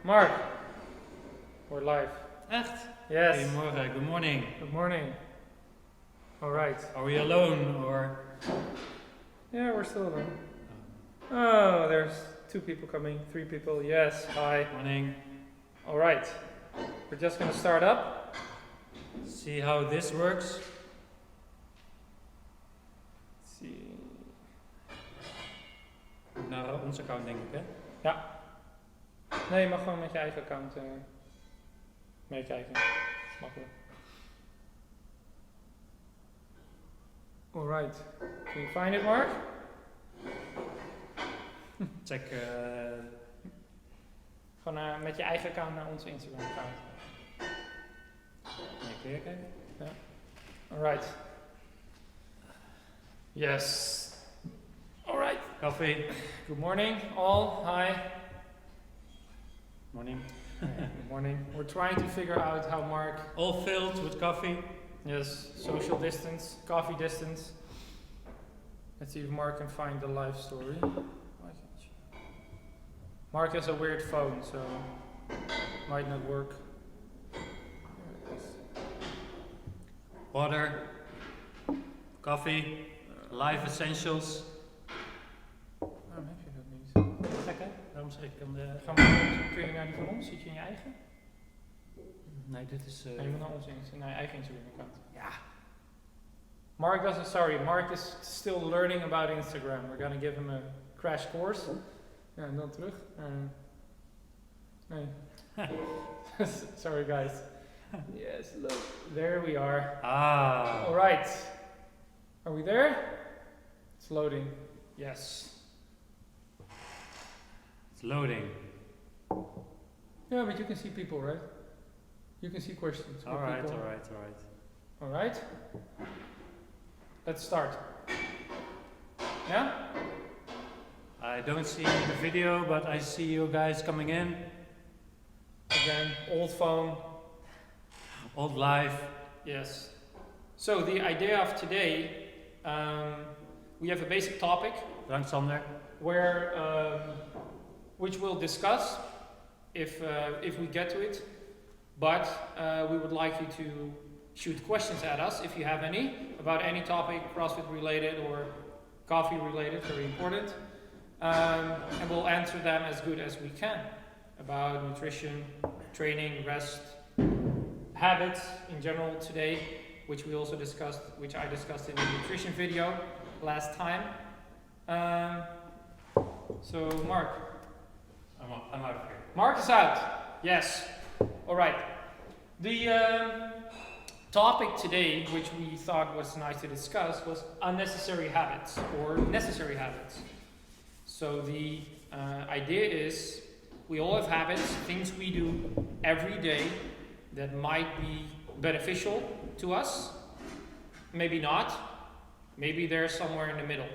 Mark, we're live. Echt? Yes. Goedemorgen, good morning. Good morning. All right. Are we alone or? Yeah, we're still alone. Oh, there's 2 people coming, 3 people. Yes. Hi. Morning. All right. We're just gonna start up. See how this works. Let's see. Naar ons account denk ik hè? Ja. Nee, je mag gewoon met je eigen account meekijken. Makkelijk. All right. Can you find it, Mark? Check. Gewoon met je eigen account naar onze Instagram account. Kun je kijken? Ja. Alright. Yes. Alright. Koffie. Good morning, all. Hi. Morning. Good morning. We're trying to figure out how Mark. All filled with coffee. Yes. Social distance, coffee distance. Let's see if Mark can find the live story. Why can't you? Mark has a weird phone, so might not work. There it is. Water. Coffee. Life essentials. Waarom heb je dat niet? Gek hè? Daarom zeg ik aan de... Kun je naar die van ons? Zit je in je eigen? Nee, dit is... Nee, je moet naar ons naar je eigen Instagram account. Ja. Mark is still learning about Instagram. We're gonna give him a crash course. Ja, en dan terug. Nee. Sorry guys. Yes, look. There we are. Ah. Alright. Are we there? It's loading. Yes. It's loading. Yeah, but you can see people, right? You can see questions. Alright. Alright. Let's start. Yeah? I don't see the video, but I see you guys coming in. Again, old phone. Old life. Yes. So the idea of today, we have a basic topic Bedankt Sander. where, which we'll discuss if we get to it. But we would like you to shoot questions at us if you have any about any topic, CrossFit related or coffee related, very important. And we'll answer them as good as we can about nutrition, training, rest, habits in general today, which we also discussed, which I discussed in the nutrition video last time. So Mark. I'm out of here. Mark is out. Yes. All right. The topic today, which we thought was nice to discuss, was unnecessary habits or necessary habits. So the idea is we all have habits, things we do every day that might be beneficial to us, maybe not, maybe they're somewhere in the middle.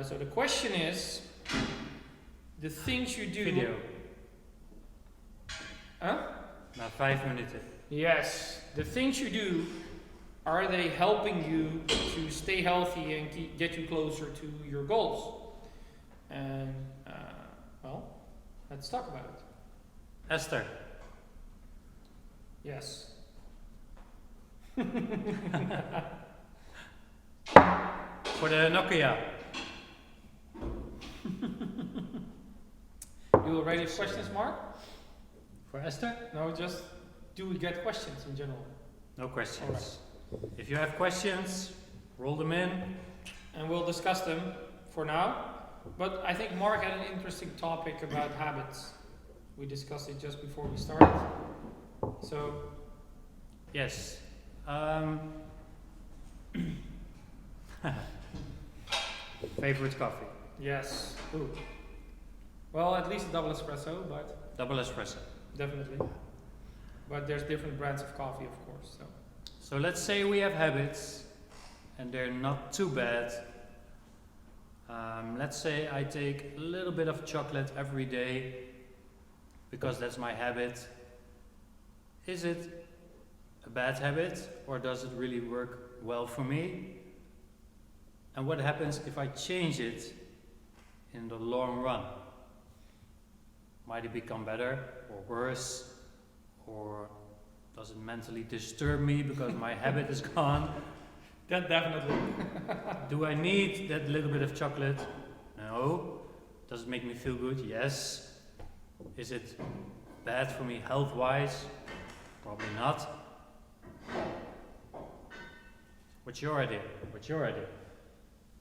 So the question is, the things you do... Video. Huh? Na 5 minuten. Yes, the things you do, are they helping you to stay healthy and get you closer to your goals? And, well, let's talk about it. Esther. Yes. Voor de Nokia. You already have questions, Mark? For Esther? No, just do we get questions in general? No questions. Alright. If you have questions, roll them in. And we'll discuss them for now. But I think Mark had an interesting topic about habits. We discussed it just before we started. So, Yes. Favorite coffee? yes. Ooh. Well, at least a double espresso, but Double espresso. definitely. But there's different brands of coffee, of course. So let's say we have habits and they're not too bad. Let's say I take a little bit of chocolate every day because that's my habit. Is it a bad habit or does it really work well for me? And what happens if I change it in the long run? Might it become better or worse? Or does it mentally disturb me because my habit is gone? That definitely. Do I need that little bit of chocolate? No. Does it make me feel good? Yes. Is it bad for me health-wise? Probably not. What's your idea? What's your idea?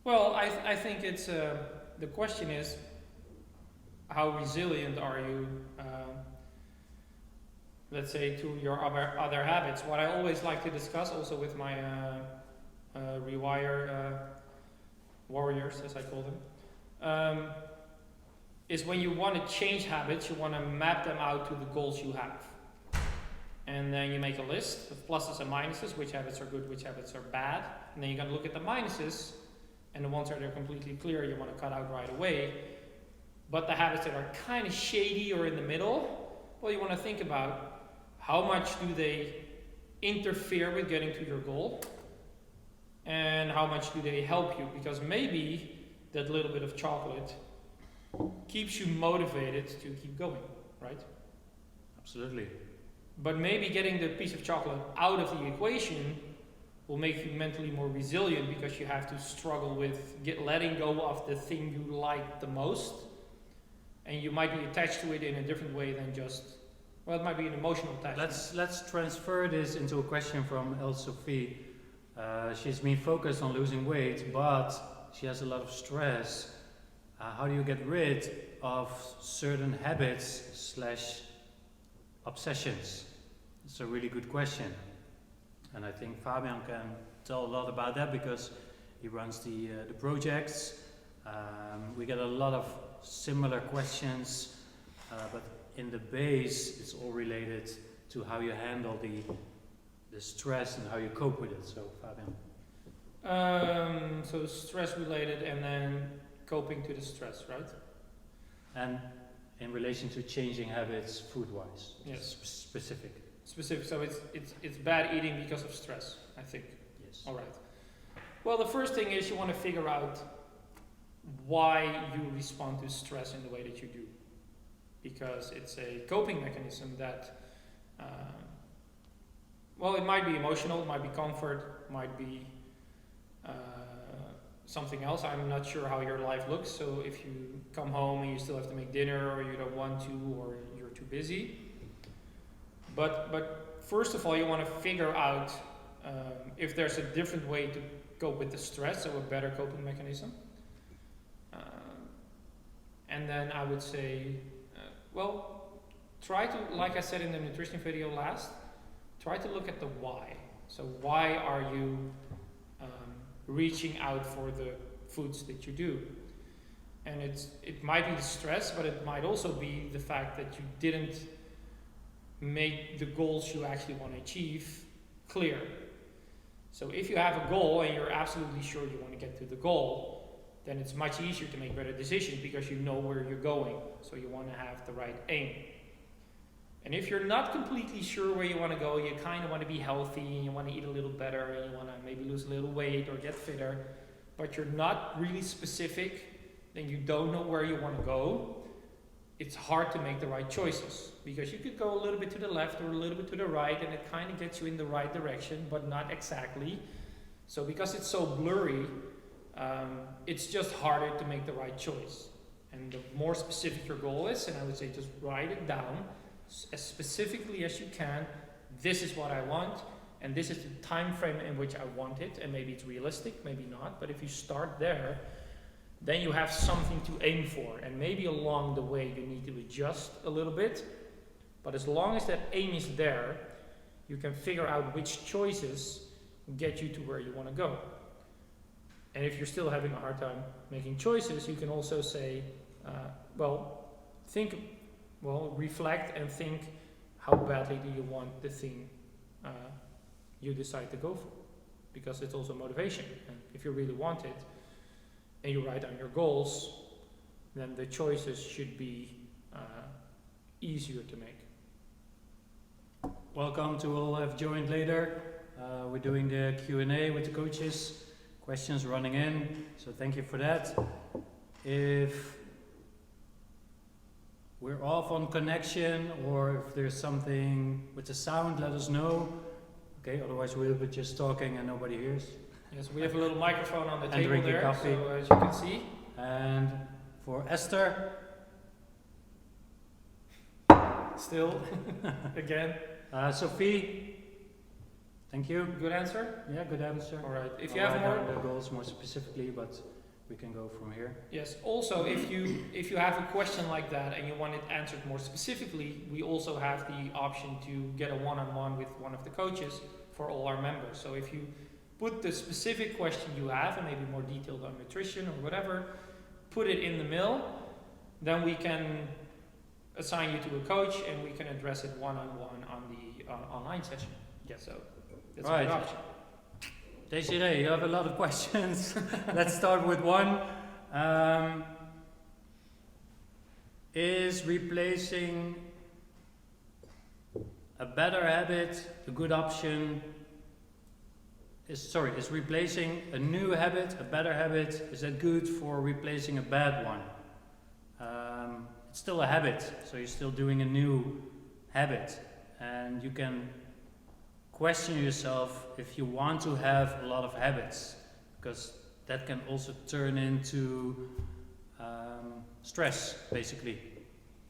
Well, I think it's the question is, how resilient are you, let's say, to your other habits? What I always like to discuss, also with my rewire warriors, as I call them, is when you want to change habits, you want to map them out to the goals you have. And then you make a list of pluses and minuses, which habits are good, which habits are bad. And then you're going to look at the minuses, and the ones that are completely clear you want to cut out right away. But the habits that are kind of shady or in the middle, well, you want to think about how much do they interfere with getting to your goal, and how much do they help you? Because maybe that little bit of chocolate keeps you motivated to keep going, right? Absolutely. But maybe getting the piece of chocolate out of the equation will make you mentally more resilient, because you have to struggle with letting go of the thing you like the most, and you might be attached to it in a different way than just, well, it might be an emotional attachment. Let's transfer this into a question from El Sophie. She's been focused on losing weight, but she has a lot of stress. How do you get rid of certain habits / obsessions? It's a really good question. And I think Fabian can tell a lot about that, because he runs the projects. We get a lot of similar questions, but in the base it's all related to how you handle the stress and how you cope with it. So Fabian. So stress related, and then coping to the stress, right? And in relation to changing habits food-wise. Yes. Specific. So it's bad eating because of stress, I think. Yes. All right. Well, the first thing is you want to figure out why you respond to stress in the way that you do, because it's a coping mechanism that, well, it might be emotional, it might be comfort, it might be something else. I'm not sure how your life looks, so if you come home and you still have to make dinner, or you don't want to, or you're too busy. But first of all, you want to figure out if there's a different way to cope with the stress, so a better coping mechanism. And then I would say, well, try to, like I said in the nutrition video last, try to look at the why. So why are you reaching out for the foods that you do? And it might be the stress, but it might also be the fact that you didn't make the goals you actually want to achieve clear. So if you have a goal and you're absolutely sure you want to get to the goal, then it's much easier to make better decisions, because you know where you're going. So you want to have the right aim. And if you're not completely sure where you want to go, you kind of want to be healthy, and you want to eat a little better, and you want to maybe lose a little weight or get fitter, but you're not really specific, then you don't know where you want to go, it's hard to make the right choices, because you could go a little bit to the left or a little bit to the right, and it kind of gets you in the right direction, but not exactly. So because it's so blurry, it's just harder to make the right choice. And the more specific your goal is, and I would say just write it down as specifically as you can. This is what I want, and this is the time frame in which I want it, and maybe it's realistic, maybe not, but if you start there, then you have something to aim for, and maybe along the way you need to adjust a little bit, but as long as that aim is there, you can figure out which choices get you to where you want to go. And if you're still having a hard time making choices, you can also say, reflect and think, how badly do you want the thing you decide to go for? Because it's also motivation. And if you really want it, and you write down your goals, then the choices should be easier to make. Welcome to all who have joined later. We're doing the Q&A with the coaches. Questions running in, so thank you for that. If we're off on connection, or if there's something with the sound, let us know. Okay, otherwise we'll be just talking and nobody hears. Yes, we have a little microphone on the And table drinking there, coffee. so as you can see. And for Esther, Still, again, Sophie, thank you. good answer? Yeah, good answer. All right, if I'll you have write more, down the goals more specifically, but we can go from here. yes, also if you have a question like that and you want it answered more specifically, we also have the option to get a one-on-one with one of the coaches for all our members. So if you put the specific question you have, and maybe more detailed on nutrition or whatever, put it in the mail, then we can assign you to a coach and we can address it one-on-one on the online session. Yeah. So that's Right. a good option. Desiree, you have a lot of questions. Let's start with one. Is replacing a better habit a good option? Is replacing a new habit a better habit? Is that good for replacing a bad one? It's still a habit, so you're still doing a new habit, and you can question yourself if you want to have a lot of habits, because that can also turn into stress, basically.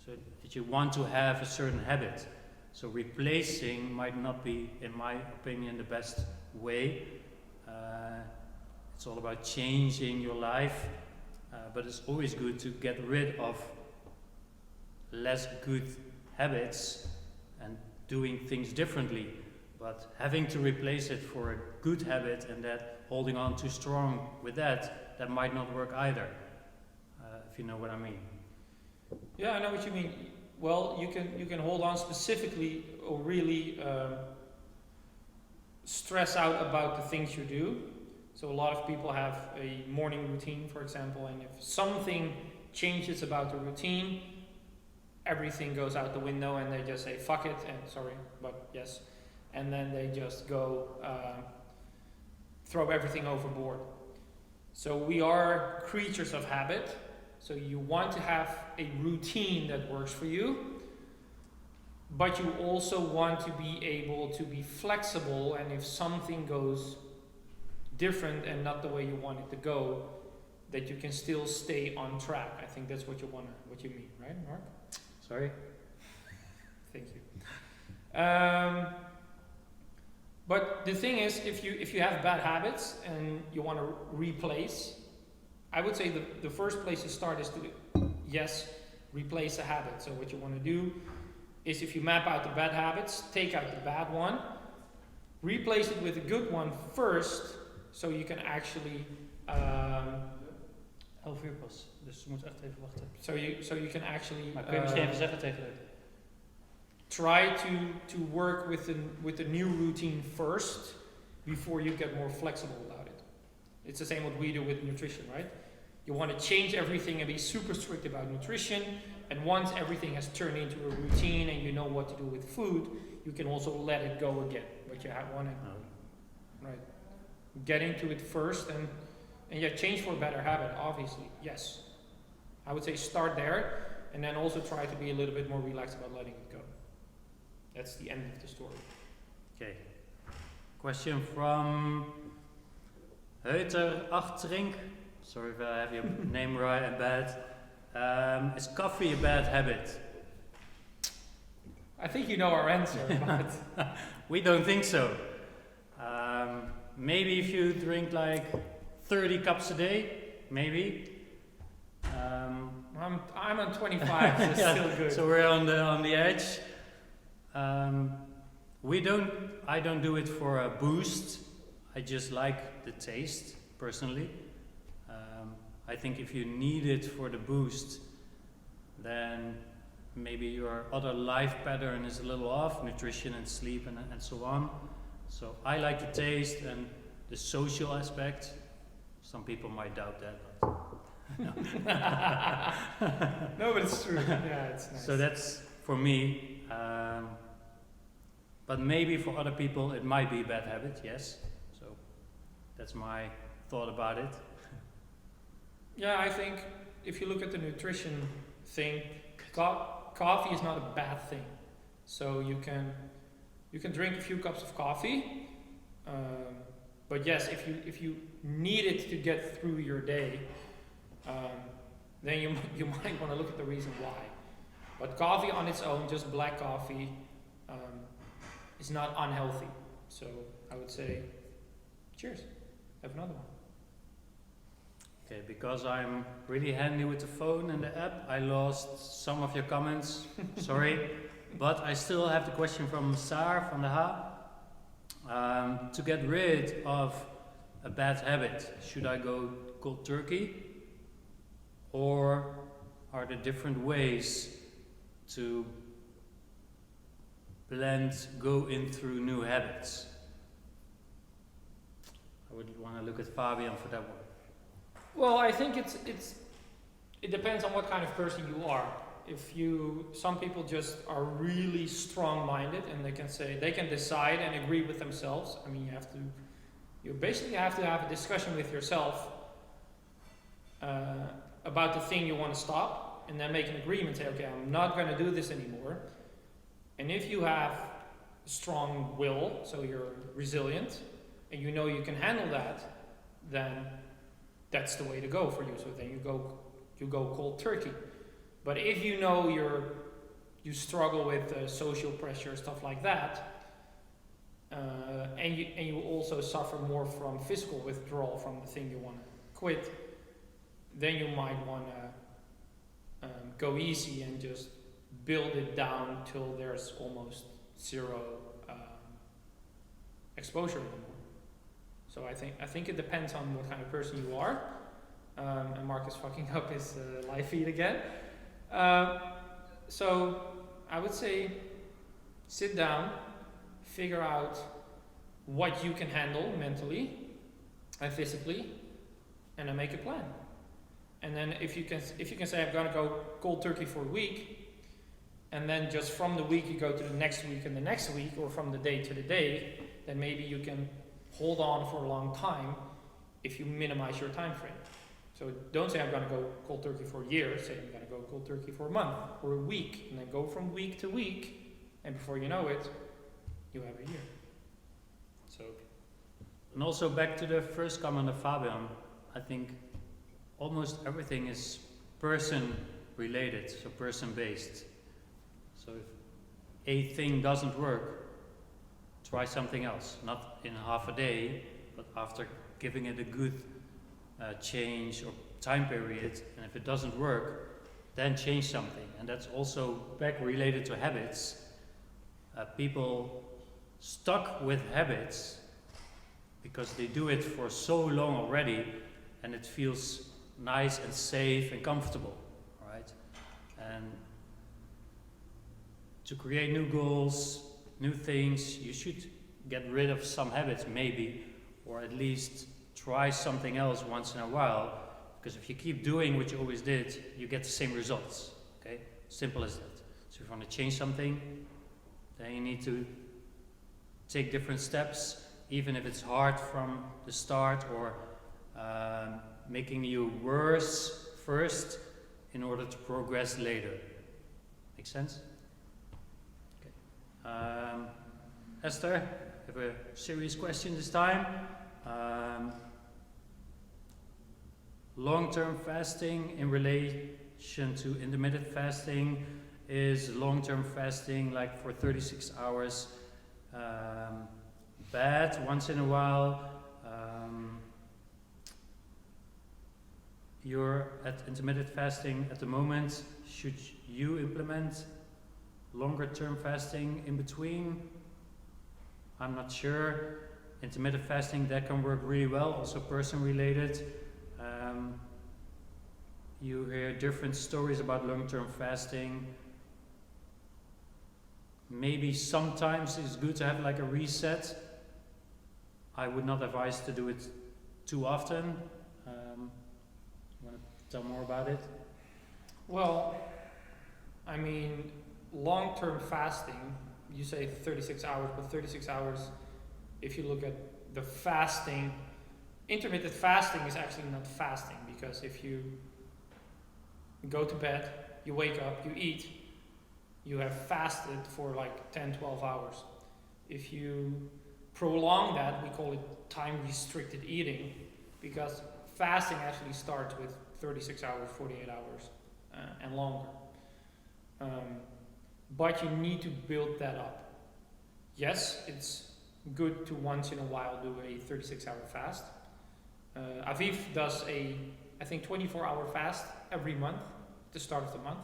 So that you want to have a certain habit. So replacing might not be, in my opinion, the best way. It's all about changing your life, but it's always good to get rid of less good habits and doing things differently. But having to replace it for a good habit and that holding on too strong with that might not work either, if you know what I mean. Yeah, I know what you mean. Well, you can hold on specifically or really stress out about the things you do. So a lot of people have a morning routine, for example, and if something changes about the routine, everything goes out the window and they just say fuck it, and sorry, but yes, and then they just go throw everything overboard. So we are creatures of habit. So you want to have a routine that works for you, but you also want to be able to be flexible, and if something goes different and not the way you want it to go, that you can still stay on track. I think that's what you mean, right, Mark? Sorry? Thank you. But the thing is, if you have bad habits and you want to replace, I would say the first place to start is to, yes, replace a habit. So what you want to do is, if you map out the bad habits, take out the bad one, replace it with a good one first, so you can actually 11 uur pas, dus je moet echt even wachten. so you can actually Maar kun je misschien even zeggen tegen de... try to work with the new routine first before you get more flexible about it. It's the same what we do with nutrition, right? You want to change everything and be super strict about nutrition, and once everything has turned into a routine and you know what to do with food, you can also let it go again. But you want to right, get into it first and yeah, change for a better habit, obviously, yes. I would say start there, and then also try to be a little bit more relaxed about letting it go. That's the end of the story. Okay. Question from Heuter Achterink. Sorry if I have your name right and bad. Is coffee a bad habit? I think you know our answer, but We don't think so. Maybe if you drink like 30 cups a day, maybe. I'm on 25, so it's Yeah, still good. So we're on the edge. I don't do it for a boost. I just like the taste, personally. I think if you need it for the boost, then maybe your other life pattern is a little off, nutrition and sleep and so on. So I like the taste and the social aspect. Some people might doubt that, but No, but it's true. Yeah, it's nice. so that's for me. But maybe for other people it might be a bad habit, yes. So that's my thought about it. Yeah, I think if you look at the nutrition thing, coffee is not a bad thing. So you can drink a few cups of coffee, but yes, if you need it to get through your day, then you might want to look at the reason why. But coffee on its own, just black coffee, is not unhealthy. So I would say, cheers. Have another one. Okay, because I'm really handy with the phone and the app, I lost some of your comments. Sorry. But I still have the question from Saar van der Ha. To get rid of a bad habit, should I go cold turkey? Or are there different ways to go in through new habits? I would want to look at Fabian for that one. Well, I think it depends on what kind of person you are. Some people just are really strong-minded and they can decide and agree with themselves. I mean, you basically have to have a discussion with yourself about the thing you want to stop, and then make an agreement. Say, okay, I'm not going to do this anymore. And if you have strong will, so you're resilient, and you know you can handle that, then that's the way to go for you. So then you go cold turkey. But if you know you struggle with social pressure, stuff like that, and you also suffer more from physical withdrawal from the thing you want to quit, then you might want to go easy and just build it down till there's almost zero exposure anymore. So I think it depends on what kind of person you are. And Mark is fucking up his live feed again. So I would say sit down, figure out what you can handle mentally and physically, and then make a plan. And then if you can say, I'm gonna go cold turkey for a week, and then just from the week you go to the next week and the next week, or from the day to the day, then maybe you can hold on for a long time if you minimize your time frame. So don't say I'm gonna go cold turkey for a year, say I'm gonna go cold turkey for a month or a week, and then go from week to week, and before you know it, you have a year. So. And also back to the first comment of Fabian, I think almost everything is person related, so person based. So if a thing doesn't work, try something else, not in half a day, but after giving it a good change or time period, and if it doesn't work, then change something. And that's also back related to habits. People stuck with habits because they do it for so long already, and it feels nice and safe and comfortable, right? And to create new goals, new things, you should get rid of some habits maybe, or at least try something else once in a while, because if you keep doing what you always did, you get the same results, okay? Simple as that. So if you want to change something, then you need to take different steps, even if it's hard from the start, or making you worse first in order to progress later. Make sense? Okay. Esther, I have a serious question this time. Long-term fasting in relation to intermittent fasting. Is long-term fasting, like for 36 hours, bad once in a while? You're at intermittent fasting at the moment. Should you implement longer-term fasting in between? I'm not sure. Intermittent fasting, that can work really well, also person-related. You hear different stories about long-term fasting. Maybe sometimes it's good to have like a reset. I would not advise to do it too often. You want to tell more about it? Well, I mean, long-term fasting, you say 36 hours, but 36 hours, if you look at the fasting, intermittent fasting is actually not fasting, because if you go to bed, you wake up, you eat, you have fasted for like 10, 12 hours. If you prolong that, we call it time restricted eating, because fasting actually starts with 36 hours, 48 hours, and longer. But you need to build that up. Yes, it's good to once in a while do a 36-hour fast. Aviv does a, I think, 24-hour fast every month, at the start of the month.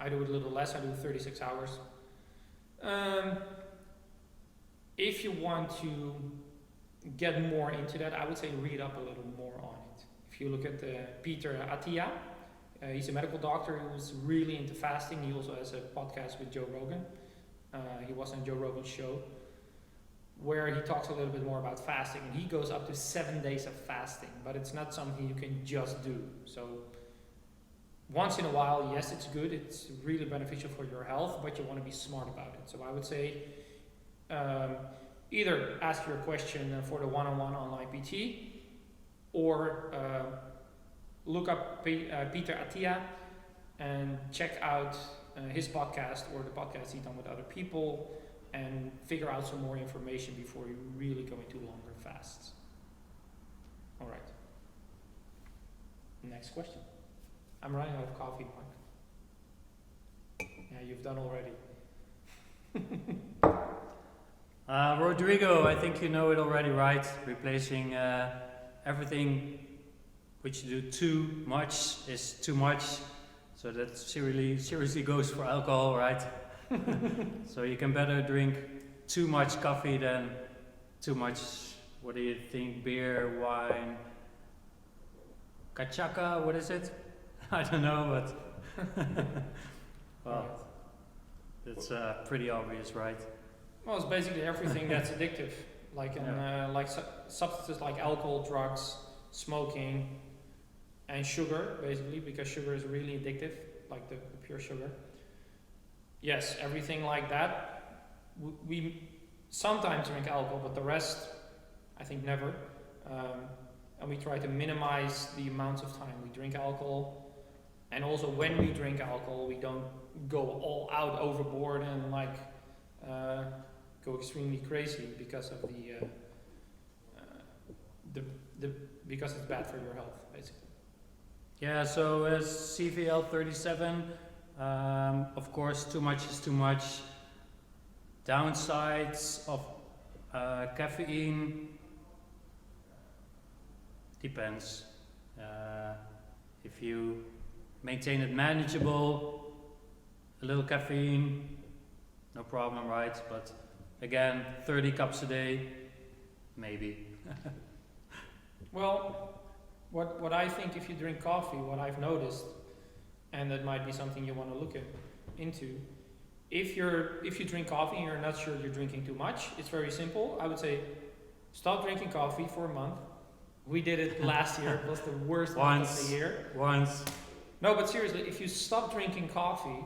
I do it a little less, I do 36 hours. If you want to get more into that, I would say read up a little more on it. If you look at Peter Attia, he's a medical doctor who's really into fasting. He also has a podcast with Joe Rogan. He was on Joe Rogan's show, where he talks a little bit more about fasting, and he goes up to 7 days of fasting, but it's not something you can just do. So once in a while, yes, it's good, it's really beneficial for your health, but you want to be smart about it. So I would say either ask your question for the one-on-one online PT, or look up Peter Attia and check out his podcast or the podcast he's done with other people, and figure out some more information before you really go into longer fasts. All right. Next question. I'm running out of coffee, Mark. Yeah, you've done already. Rodrigo, I think you know it already, right? Replacing everything which you do too much is too much. So that seriously goes for alcohol, right? So you can better drink too much coffee than too much, what do you think, beer, wine, cachaca, what is it? I don't know, but well, it's pretty obvious, right? Well, it's basically everything that's addictive, like substances like alcohol, drugs, smoking, and sugar, basically, because sugar is really addictive, like the pure sugar. Yes, everything like that. We sometimes drink alcohol, but the rest, I think, never. And we try to minimize the amounts of time we drink alcohol. And also, when we drink alcohol, we don't go all out overboard and go extremely crazy because of because it's bad for your health, basically. Yeah. So as CVL 37. Of course, too much is too much. Downsides of caffeine depends. If you maintain it manageable, a little caffeine, no problem, right? But again, 30 cups a day, maybe. Well, what I think, if you drink coffee, what I've noticed, and that might be something you want to look into. If you drink coffee and you're not sure you're drinking too much, it's very simple. I would say stop drinking coffee for a month. We did it last year. It was the worst month of the year. Once. No, but seriously, if you stop drinking coffee,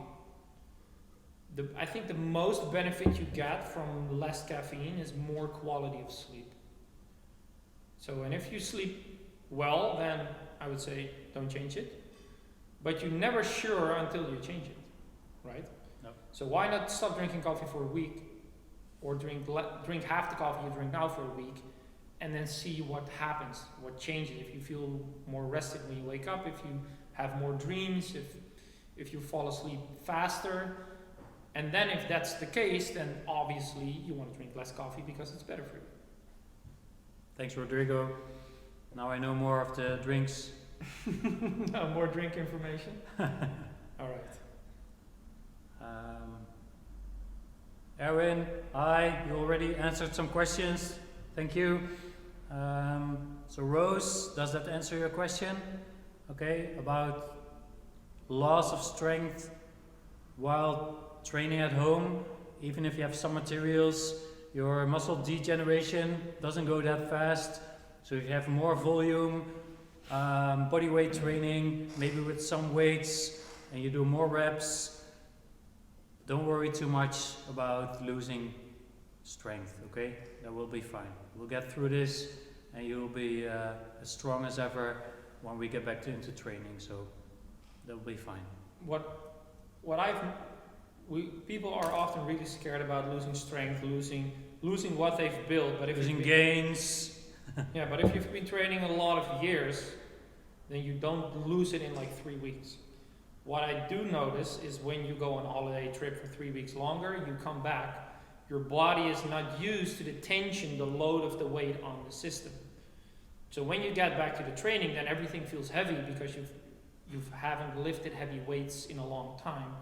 I think the most benefit you get from less caffeine is more quality of sleep. So, and if you sleep well, then I would say don't change it. But you're never sure until you change it, right? No. So why not stop drinking coffee for a week, or drink half the coffee you drink now for a week, and then see what happens, what changes. If you feel more rested when you wake up, if you have more dreams, if you fall asleep faster, and then if that's the case, then obviously you want to drink less coffee because it's better for you. Thanks, Rodrigo. Now I know more of the drinks. No more drink information. All right. Erwin, hi. You already answered some questions. Thank you. So Rose, does that answer your question? Okay, about loss of strength while training at home. Even if you have some materials, your muscle degeneration doesn't go that fast. So if you have more volume, body weight training, maybe with some weights, and you do more reps, don't worry too much about losing strength, okay? That will be fine. We'll get through this, and you'll be as strong as ever when we get back into training. So They'll be fine. People are often really scared about losing strength, losing what they've built. But if Losing you've gains. yeah, but if you've been training a lot of years, then you don't lose it in like 3 weeks. What I do notice is when you go on a holiday trip for 3 weeks longer, you come back, your body is not used to the tension, the load of the weight on the system. So when you get back to the training, then everything feels heavy because you haven't lifted heavy weights in a long time.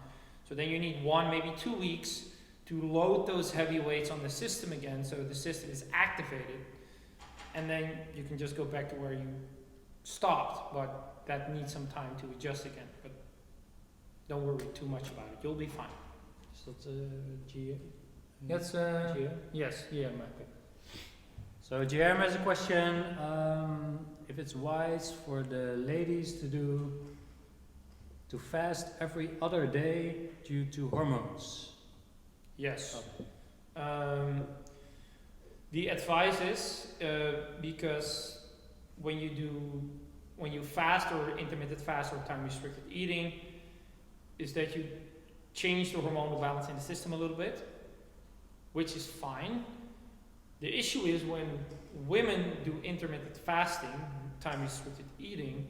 So then you need 1, maybe 2 weeks to load those heavy weights on the system again, so the system is activated, and then you can just go back to where you stopped, but that needs some time to adjust again. But don't worry too much about it, you'll be fine. Is that G? Yes, Gia? yes, yeah, Mark. So Guillermo has a question, if it's wise for the ladies to fast every other day due to hormones. Yes. The advice is because when you fast or intermittent fast or time restricted eating, is that you change the hormonal balance in the system a little bit, which is fine. The issue is when women do intermittent fasting, time restricted eating,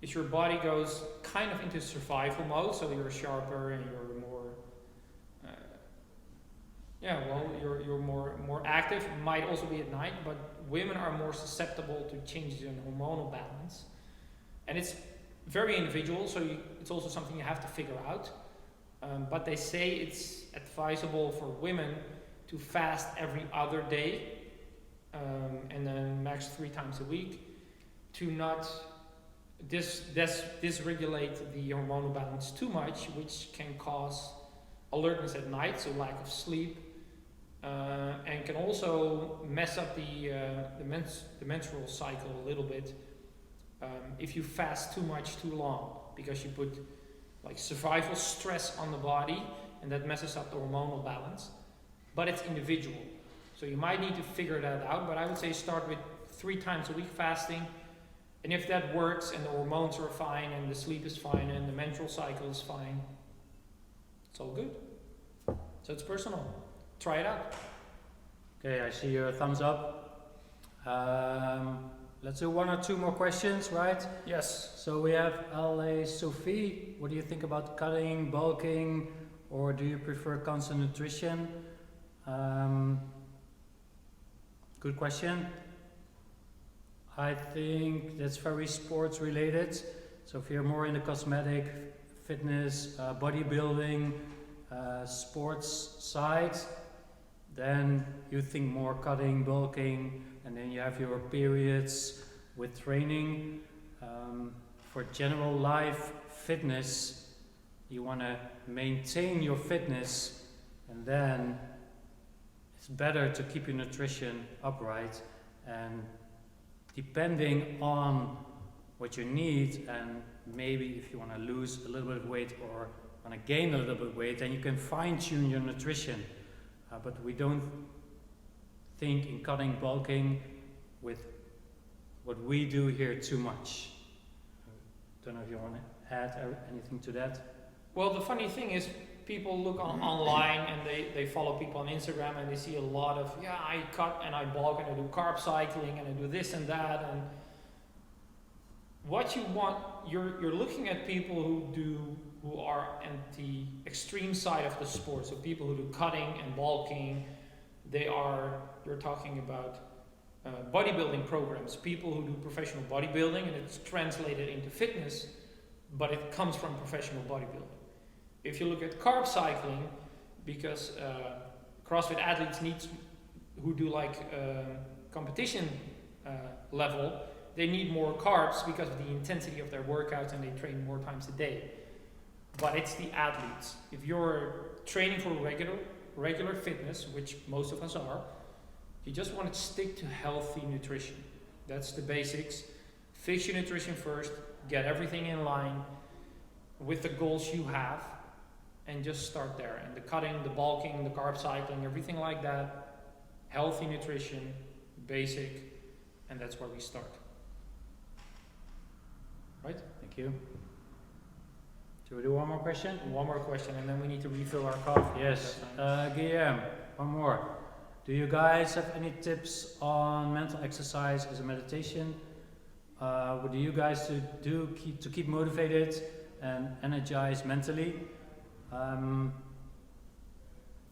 is your body goes kind of into survival mode, so you're sharper and you're more you're more active. It might also be at night, but women are more susceptible to changes in hormonal balance, and it's very individual, so it's also something you have to figure out. But they say it's advisable for women to fast every other day, and then max 3 times a week, to not dysregulate the hormonal balance too much, which can cause alertness at night, so lack of sleep, and can also mess up the menstrual cycle a little bit if you fast too much too long, because you put like survival stress on the body, and that messes up the hormonal balance. But it's individual, so you might need to figure that out. But I would say start with 3 times a week fasting, and if that works and the hormones are fine and the sleep is fine and the menstrual cycle is fine, it's all good. So it's personal. Try it out. Okay, I see your thumbs up. Let's do 1 or 2 more questions, right? Yes. So we have LA Sophie. What do you think about cutting, bulking, or do you prefer constant nutrition? Good question. I think that's very sports related. So if you're more in the cosmetic, fitness, bodybuilding, sports side, then you think more cutting, bulking, and then you have your periods with training. For general life fitness, you want to maintain your fitness, and then it's better to keep your nutrition upright, and depending on what you need, and maybe if you want to lose a little bit of weight or want to gain a little bit of weight, then you can fine-tune your nutrition. But we don't think in cutting, bulking with what we do here too much. Don't know if you want to add anything to that. Well, the funny thing is, people look online and they follow people on Instagram and they see a lot of, I cut and I bulk and I do carb cycling and I do this and that. And what you want, you're looking at people who are at the extreme side of the sport. So people who do cutting and bulking, you're talking about bodybuilding programs, people who do professional bodybuilding, and it's translated into fitness, but it comes from professional bodybuilding. If you look at carb cycling, because CrossFit athletes who do like competition level, they need more carbs because of the intensity of their workouts, and they train more times a day. But it's the athletes. If you're training for regular fitness, which most of us are, you just want to stick to healthy nutrition. That's the basics. Fix your nutrition first, get everything in line with the goals you have, and just start there. And the cutting, the bulking, the carb cycling, everything like that, healthy nutrition, basic, and that's where we start. Right? Thank you. Do we do one more question? One more question, and then we need to refill our coffee. Yes. at that time. Guillaume, one more. Do you guys have any tips on mental exercise as a meditation? What do you guys do to keep motivated and energized mentally?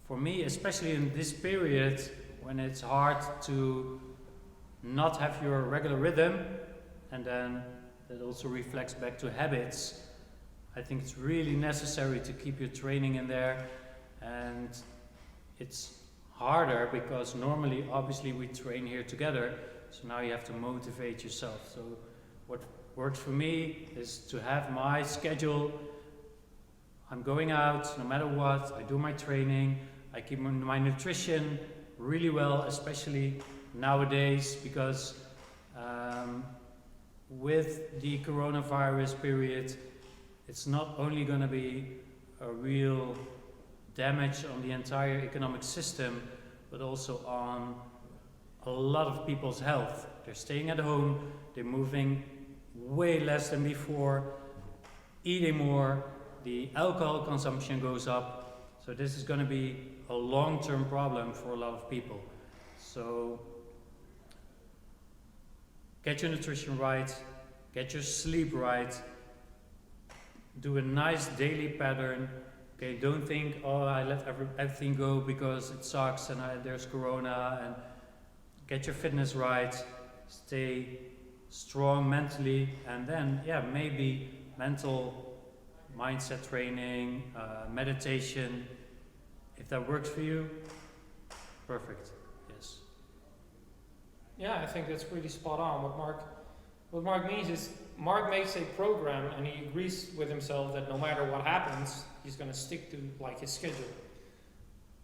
For me, especially in this period when it's hard to not have your regular rhythm, and then that also reflects back to habits, I think it's really necessary to keep your training in there. And it's harder because normally, obviously, we train here together, so now you have to motivate yourself. So what works for me is to have my schedule. I'm going out no matter what, I do my training, I keep my nutrition really well, especially nowadays, because with the coronavirus period, it's not only going to be a real damage on the entire economic system, but also on a lot of people's health. They're staying at home, they're moving way less than before, eating more, the alcohol consumption goes up. So this is going to be a long-term problem for a lot of people. So get your nutrition right, get your sleep right, do a nice daily pattern. Okay, don't think, oh, I let everything go because it sucks and there's corona. And get your fitness right, stay strong mentally, and then, yeah, maybe mental mindset training, meditation. If that works for you, perfect. Yes. Yeah, I think that's really spot on. What Mark means is Mark makes a program and he agrees with himself that no matter what happens, he's going to stick to like his schedule.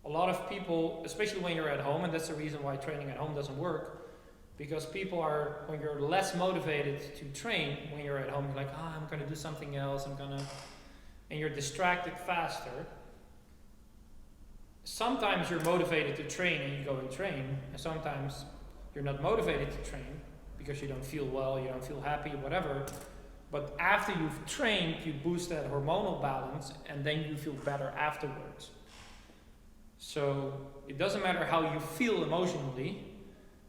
A lot of people, especially when you're at home, and that's the reason why training at home doesn't work, because people are, when you're less motivated to train, when you're at home, you're like, I'm going to do something else, and you're distracted faster. Sometimes you're motivated to train and you go and train, and sometimes you're not motivated to train because you don't feel well, you don't feel happy, whatever. But after you've trained, you boost that hormonal balance and then you feel better afterwards. So it doesn't matter how you feel emotionally,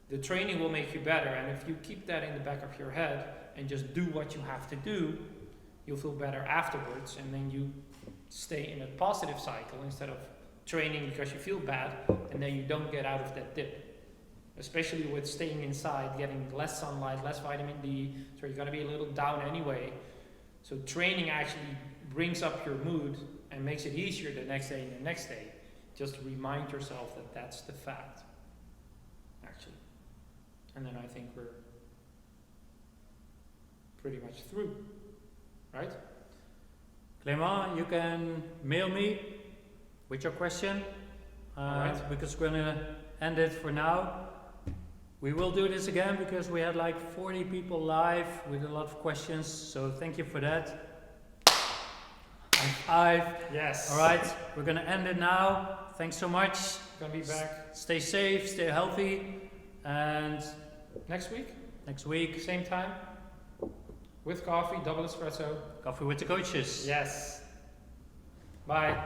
the training will make you better. And if you keep that in the back of your head and just do what you have to do, you'll feel better afterwards, and then you stay in a positive cycle instead of training because you feel bad and then you don't get out of that dip. Especially with staying inside, getting less sunlight, less vitamin D, so you're going to be a little down anyway. So training actually brings up your mood and makes it easier the next day and the next day. Just remind yourself that that's the fact, actually. And then I think we're pretty much through, right? Clément, you can mail me with your question, Alright. because we're going to end it for now. We will do this again because we had like 40 people live with a lot of questions, so thank you for that. High five. Yes. Alright, we're going to end it now. Thanks so much. Gonna be back Stay safe, stay healthy, and next week, next week, same time, with coffee, double espresso. coffee with the coaches. Yes. Bye.